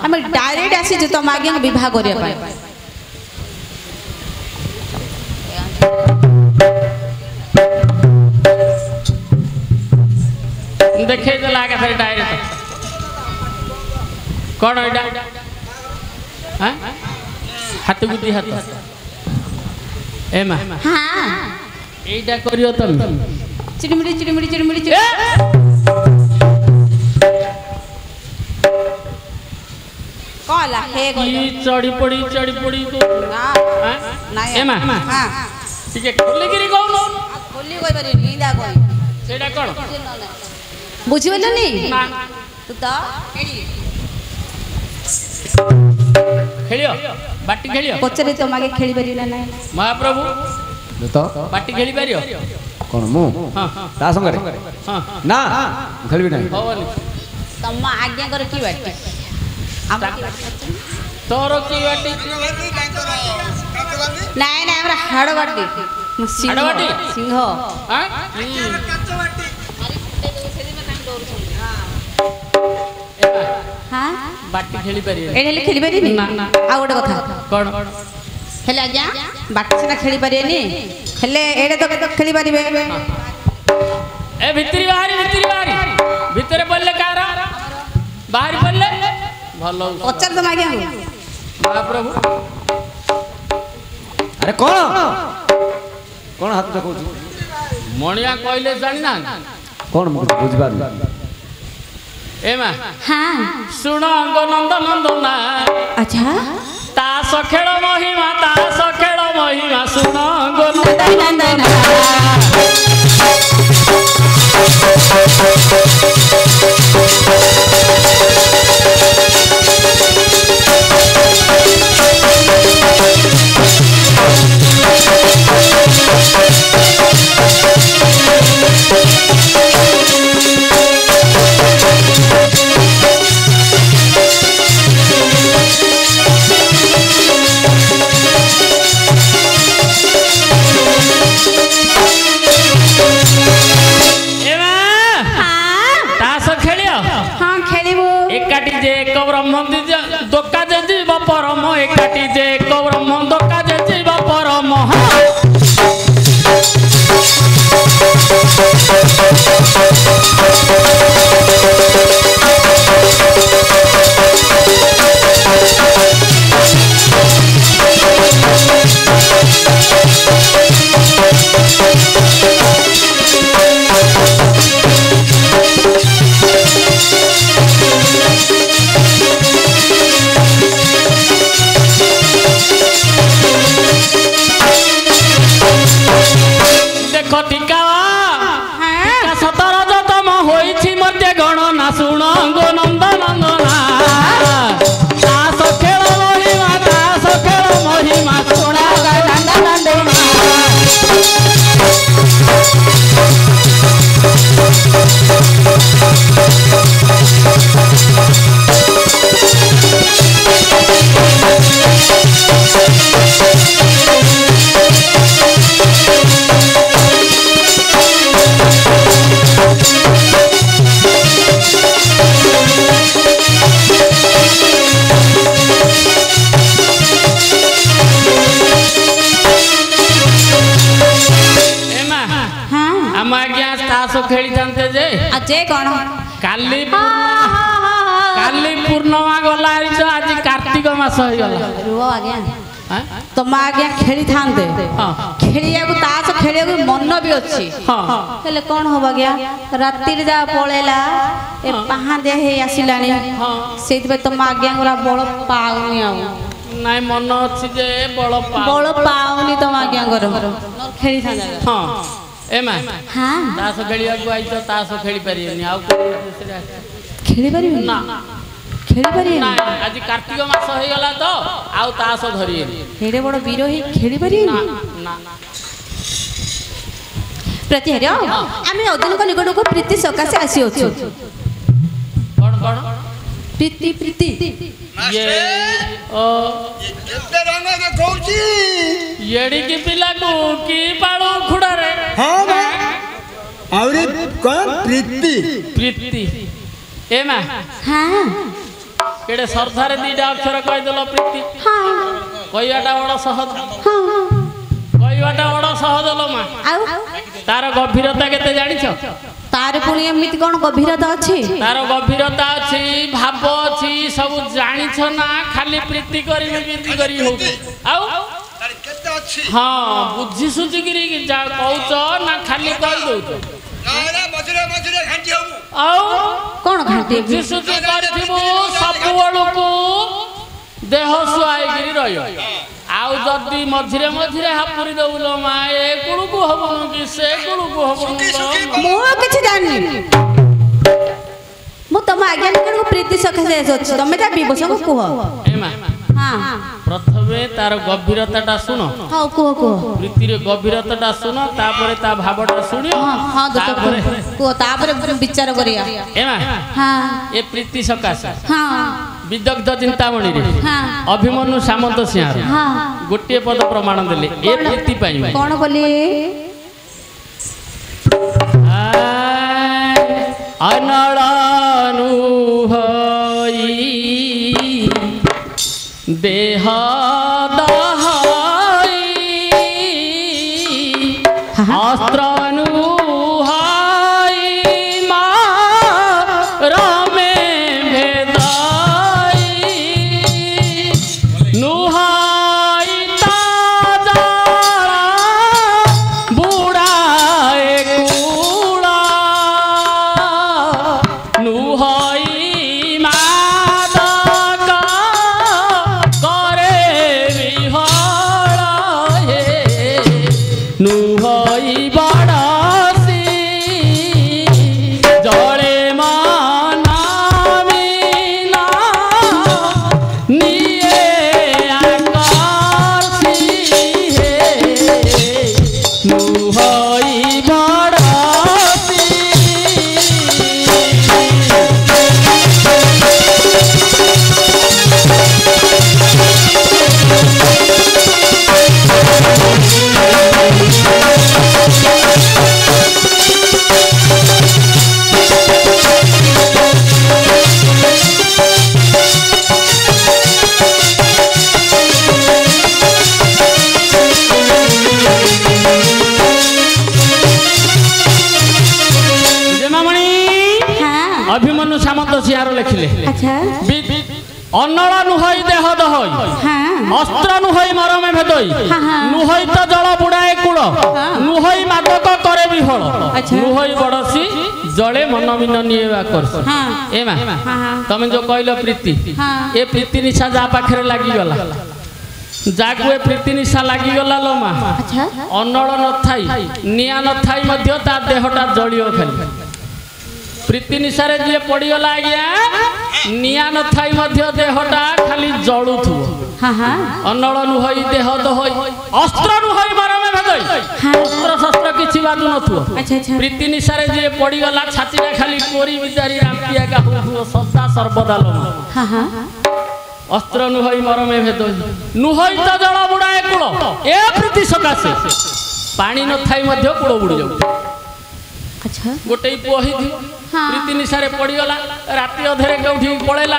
आम डायरेक्ट आसी तुम आज्ञा विवाह करने देखे डायरेक्ट कौन हाथ गुदी हाथ एमा हाँ एटा करियो तुम चिड़मिड़ी चिड़मिड़ी चिड़मिड़ी कला हे चढ़ी पड़ी तो ना एमा हां ठीक है खोली गिरी कहू खोली कोइ बारी नींदा कोइ सेटा कोन बुझी बोलनी तू तो खेलियो बाटी खेलियो पचरे तो मागे खेली पारि ना ना महाप्रभु तो बाटी खेली पारियो कौन मु हां ता संगे हां ना खेलबी नहीं होवनी तम आज्ञा कर की बाटी हम तोरो की बाटी नहीं नहीं हमरा हाड़ बाटी हाड़ बाटी सिंह हां हां बाटी खेली पारियो एडे खेली पारि ना ना आ गोटे कथा कोन हेले आज्ञा बाटी सिना खेली पारिनी हेले एडे तो खेली पारिबे ए भितरी बाहरी भितरे पड़ले कार बाहरी पड़ले भलो पचार तो आज्ञा महाप्रभु अरे कौन कौन हाथ देखौ मणिया कहले जानि ना कौन मुझे बुझबार एमा हां सुन अंग नंद नंदना अच्छा तास खेल महिमा सुन अंग नंदना दोका जे जीव परम एकाटी जे ब्रह्म दोका जे जीव परम खेली जानते जे अजय कौन काली पूर्णिमा गला आज कार्तिक मास हो गला रुओ आज्ञा तुम आज्ञा खेली थांते खेलिया को तास खेलिया को मन भी अच्छी हेले कौन हो आज्ञा रात्रि रे जा पळेला ए पहांदे हे आसिलानी सेति पे तुम आज्ञा गोरा बळ पाउनी आ नाइ मन अच्छी जे बळ पाउनी तुम आज्ञा करो खेली थांदा हां एमा हां तास खेलिया को आई तो तास खेली परियनी आ खेली परियनी ना खेली परियनी ना आज कार्तिक मास हो गला तो आउ तास धरियनी हेडे बड़ वीर ही खेली परियनी ना ना प्रतिहर आमे अदन को निकट को प्रीति सकासे आसी अछि कोन कोन प्रीति प्रीति ये ओ ये केते रंग देखौची येडी की पिला को की बाळो खुडा रे हां बा औरी कोन प्रीति प्रीति एमा हां केड़े श्रद्धारे दीटा अक्षर कहीदेल प्रीति कहवाटा बड़ सहज कहवाटा बड़ सहज लो माँ तार गभीरता केते जानिछ तार पुणी एमिति कोन गभीरता अछि तार गभीरता अछि भाव अछि सब जानिछ ना खाली प्रीति करी हो आउ हाँ बुझी सुझी गिरी जा कहउछ ना खाली कहि दउछ आउ कोन घाटी बुझी सुझी करथिबो सब बळुकु देह सुआई गिरी रहियो आउ जदी मझिरे मझिरे हापुरी दउलो मा ए कुळुकु हबनु कि से कुळुकु हबनु मो किछि जानि मु तम आज्ञा को प्रीति सखे अछि तमे जा बिबस को कुह ए मा हां प्रथमे तार गभीरताटा सुनो हां कुह प्रीति रे गभीरताटा सुनो तापरे ता भावटा सुनियो हां तापरे कुह तापरे विचार करिया ए मा हां ए प्रीति सकाश हां विदग्ध चिंतामणि रे हां अभिमन्यु सामंत सिंह हां गोटे पद प्रमाण देले ए प्रीति पाई कोन बोली अनड़ानु हई देह दहाई अस्त्रनु हई मारमे भेदाई नुहाई ताजा बुढ़ाए कुड़ा नुहाई मादक करे विहरा हे नुहाई बड़सी जड़े मानाविना निये आकर्षी हे नुहाई बड़सी अभिमन्यु सामंत सिंहार लिखिले अच्छा अन्नड़ नुहई देह दहई हां अस्त्र नुहई मरमे भेदई हाँ। नुहई तो जल बुड़ाए कूल नुहई मादक करे विहल अच्छा। नुहई बड़सी जले मन मिन निएवा करस हाँ। ए मा हाँ। तमे जो कहलो प्रीति हाँ। ए प्रीति निशा जा पाखरे लागी गला जाकु ए प्रीति निशा लागी गला लो मा अच्छा अन्नड़ न थाई निया न थाई मध्य ता देहटा जलियो खाली प्रीति निशारे जे पड़ीगला आज्ञा निया न थाई मध्य देहटा खाली जलुथु हां हां अन्नड़ नुहई देह दहई अस्त्र नुहई मरमे भेदई अस्त्र शस्त्र किछि बादु नथु अच्छा अच्छा प्रीति निशारे जे पड़ीगला छातीरा खाली कोरी बिचारी रामपिया का होथु सदा सर्वदा लो हां हां अस्त्र नुहई मरमे भेदई नुहई त जल बुड़ाए कूल ए प्रीति सकासे पानी न थाई मध्य कूल बुड़ी जाउ अच्छा गोटे पुही थी हाँ। प्रीति निशारे पड़ीगला राति अधेरे कौठी पड़ेला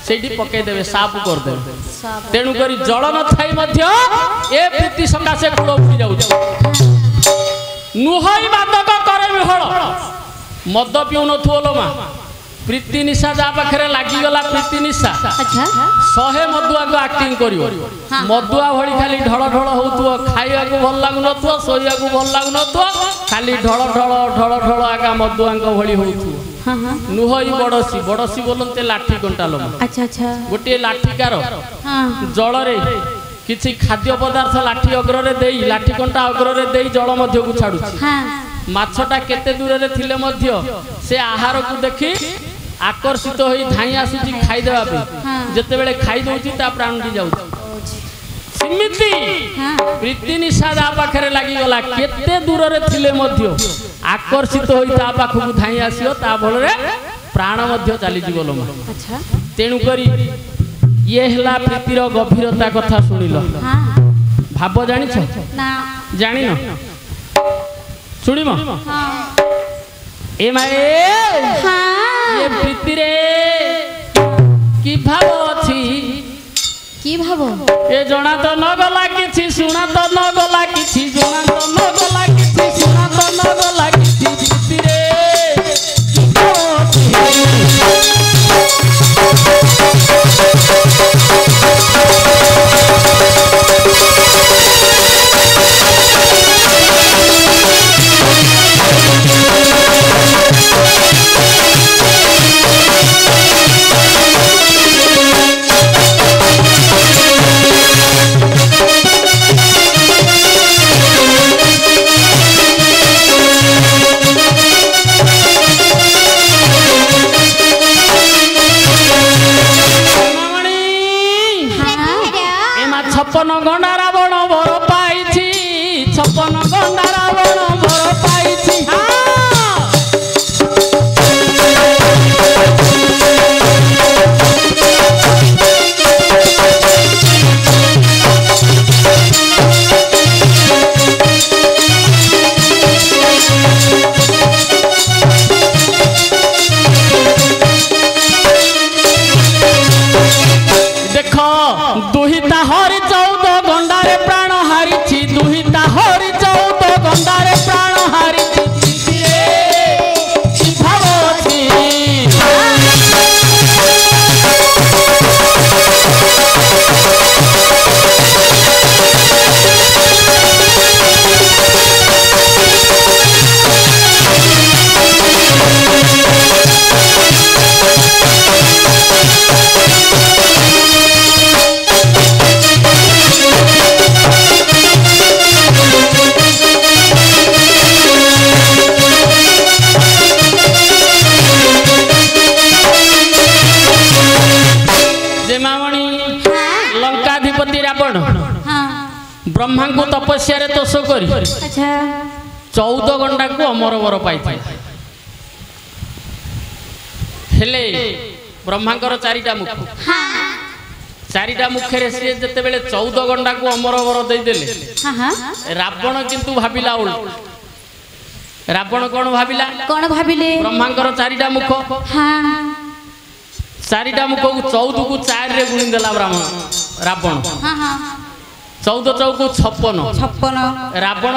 सेठी पकई देबे साफ कर देबे तेणु करी जल न थाई मध्य ए प्रीति सकासे कूल बुड़ी जाउ नुहई मादक करे विहळ मद पिउ नथुलो मा प्रीति निशा जा पाखरे लागी गला प्रीति निशा अच्छा 100 मदुआ को एक्टिंग करियो मदुआ भली खाली ढळ ढळ होउतुओ खाइया को भल लागु नथुओ सोइया को भल लागु नथुओ खाली ढळ ढळ आका मदुआ को भली होउतुओ हां हां नुहई बड़सी बोलते लाठी कंटा लो अच्छा अच्छा गोटे लाठीकार हां जल रे किछि खाद्य पदार्थ लाठी अग्र रे देई लाठी कंटा अग्र रे देई जल मध्य को छाडु हां माछटा केते दूर रे थिले मध्य से आहार को देखि आकर्षित होई धाई आसुची खाई देबा पे जते बेले खाई दउची ता प्राण दी जाउची सिमिति प्रीति निशा जा पाखरे लागी गला केते दूर रे थिले मध्य आकर्षित होई ता पाखु धाई आसियो ता भल रे प्राण मध्य चली जीवलो अच्छा तेणु करी ये हला प्रीतिर गभीरता कथा सुनिल हां भाव जानिछ ना जानि न सुनिम हां ए माए हां ये प्रीति रे कि भाव কি ভাবো ए जना तो न गला किछि सुना तो न गला किछि जना तो न गला किछि सुना तो न गला किछि भितरे छप्पन गंडा रावण वर पाइछि छप्पन गंडा रावण वर पाइछि देख दुहिता हरि 14 गंडारे प्राण हारिछि दुहिता हरि 14 गंडारे प्राण हारिछि भाव अछि लंकाधिपति रावण ब्रह्मा को तपस्या रे तोष करी 14 गंडा को अमर वर पाई हेले ब्रह्मांकर 4टा मुख 4टा मुखे सी जते बेले 14 गंडा को अमर वर दे देले रावण किंतु भाबिला उल्टा रावण कौन भाबिले ब्रह्मांकर 4टा मुख 4टा मुख को 14 को 4 रे गुणी देला रावण 14 चौको 56 रावण